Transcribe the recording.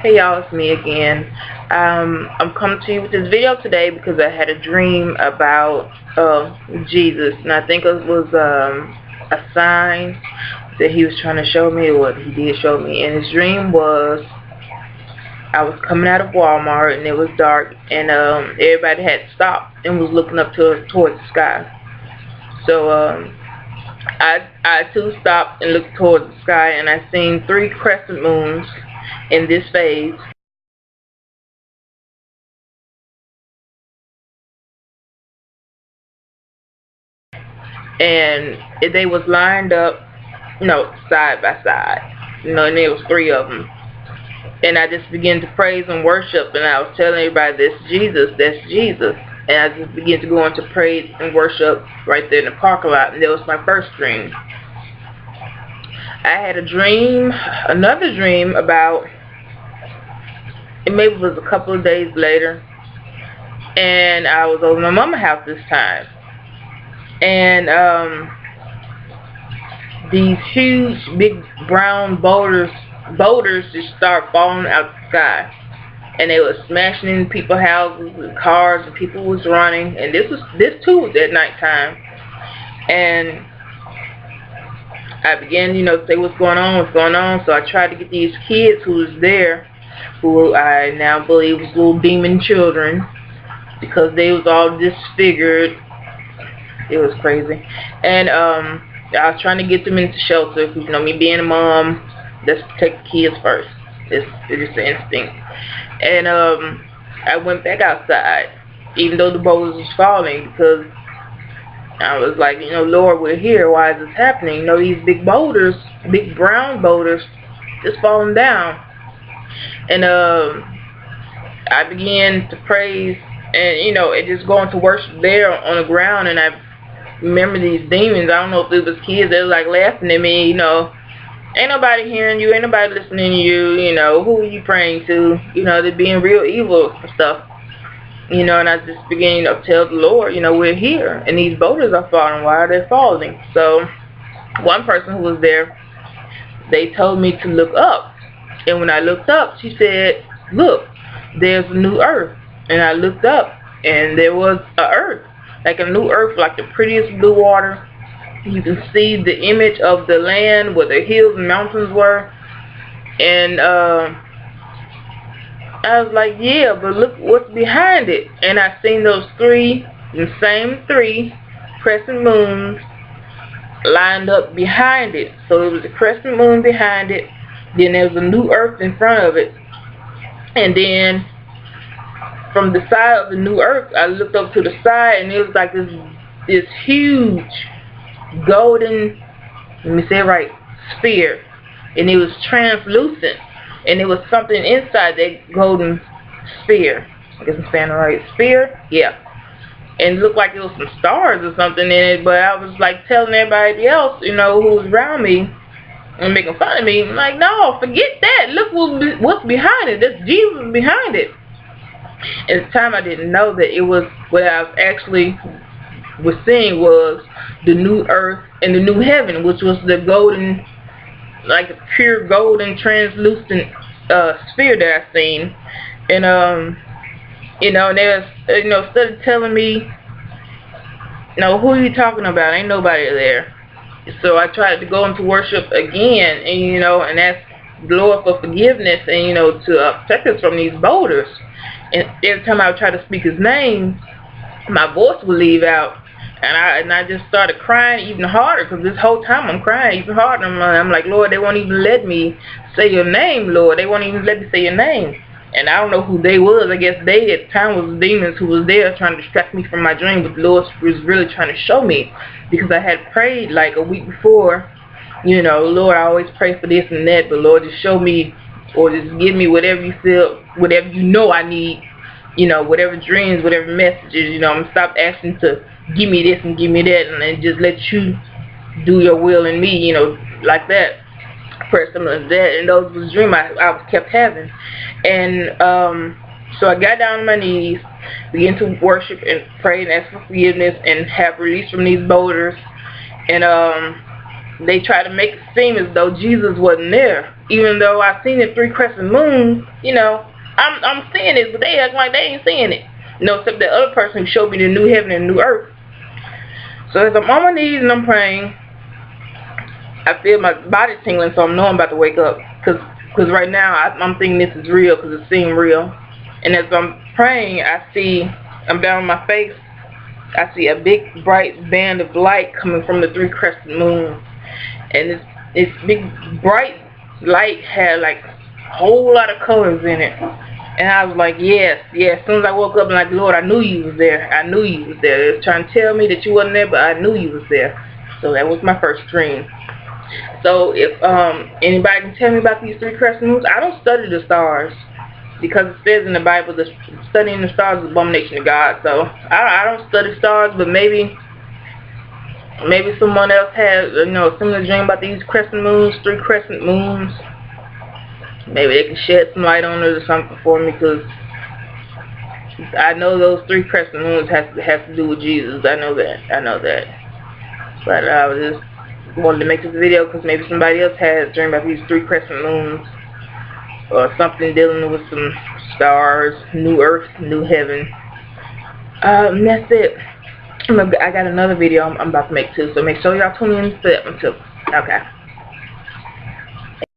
Hey y'all, it's me again. I'm coming to you with this video today because I had a dream about Jesus, and I think it was a sign that he was trying to show me, or what he did show me. And his dream was I was coming out of Walmart and it was dark, and everybody had stopped and was looking up towards the sky. So I too stopped and looked towards the sky, and I seen 3 crescent moons in this phase. And they was lined up, side by side, and there was 3 of them. And I just began to praise and worship, and I was telling everybody, that's Jesus. And I just began to go into praise and worship right there in the parking lot, and that was my first dream. I had another dream about, it maybe was a couple of days later, and I was over my mama's house this time. And these huge, big brown boulders just start falling out the sky, and they were smashing in people's houses and cars, and people was running. And this too was at nighttime. And I began, to say what's going on. So I tried to get these kids who was there, who I now believe was little demon children, because they was all disfigured. It was crazy. And I was trying to get them into shelter, because me being a mom, let's protect the kids first. It's just an instinct. And I went back outside, even though the boulders was falling, because I was like, Lord, we're here. Why is this happening? These big boulders, big brown boulders, just falling down. And I began to praise, and it just going to worship there on the ground. And I remember these demons. I don't know if it was kids. They were like laughing at me. Ain't nobody hearing you, ain't nobody listening to you. Who are you praying to? They're being real evil and stuff. And I just began to tell the Lord, we're here, and these boulders are falling. Why are they falling? So one person who was there, they told me to look up. And when I looked up, she said, look, there's a new earth. And I looked up, and there was a earth, like a new earth, like the prettiest blue water. You can see the image of the land where the hills and mountains were. And I was like, yeah, but look what's behind it. And I seen those the same 3 crescent moons lined up behind it. So it was a crescent moon behind it. Then there was a new earth in front of it. And then from the side of the new earth, I looked up to the side, and it was like this huge golden, let me say it right, sphere. And it was translucent. And there was something inside that golden sphere. I guess I'm saying the right sphere? Yeah. And it looked like it was some stars or something in it, but I was like telling everybody else, who was around me and making fun of me. I'm like, no, forget that. Look what's behind it. There's Jesus behind it. At the time I didn't know that it was, what I actually was seeing was the new earth and the new heaven, which was the golden, like a pure golden translucent sphere that I seen. And they was, instead of telling me, who are you talking about? Ain't nobody there. So I tried to go into worship again, and and ask the Lord for forgiveness, and to protect us from these boulders. And every time I would try to speak His name, my voice would leave out. And I just started crying even harder, because this whole time I'm crying even harder. I'm like, Lord, they won't even let me say your name, Lord. They won't even let me say your name. And I don't know who they was. I guess they at the time was demons who was there trying to distract me from my dream. But the Lord was really trying to show me, because I had prayed like a week before, Lord, I always pray for this and that, but Lord, just show me, or just give me whatever you feel, whatever I need, whatever dreams, whatever messages. I'm going to stop asking to give me this and give me that, and then just let you do your will in me, like that. Pray something like that. And those was dreams I kept having. And so I got down on my knees, began to worship and pray and ask for forgiveness and have release from these boulders. And they tried to make it seem as though Jesus wasn't there. even though I seen the 3 crescent moons, you know, I'm seeing it, but they act like they ain't seeing it. You know, except the other person who showed me the new heaven and new earth. So as I'm on my knees and I'm praying, I feel my body tingling, so I know I'm about to wake up. Cause right now I'm thinking this is real, cause it seemed real. And as I'm praying, I'm down on my face. I see a big bright band of light coming from the 3 crescent moons, and this big bright light had like a whole lot of colors in it. And I was like, yes. As soon as I woke up, I'm like, Lord, I knew you was there. I knew you was there. It was trying to tell me that you wasn't there, but I knew you was there. So that was my first dream. So if anybody can tell me about these 3 crescent moons, I don't study the stars, because it says in the Bible that studying the stars is abomination to God. So I don't study stars, but maybe someone else has, you know, a similar dream about these crescent moons, 3 crescent moons. Maybe they can shed some light on it or something for me, because I know those 3 crescent moons has to do with Jesus. I know that. But I was just wanted to make this video because maybe somebody else has dreamed about these 3 crescent moons, or something dealing with some stars, new earth, new heaven. And that's it. I got another video I'm about to make too, so make sure y'all tune in for that one too. Okay.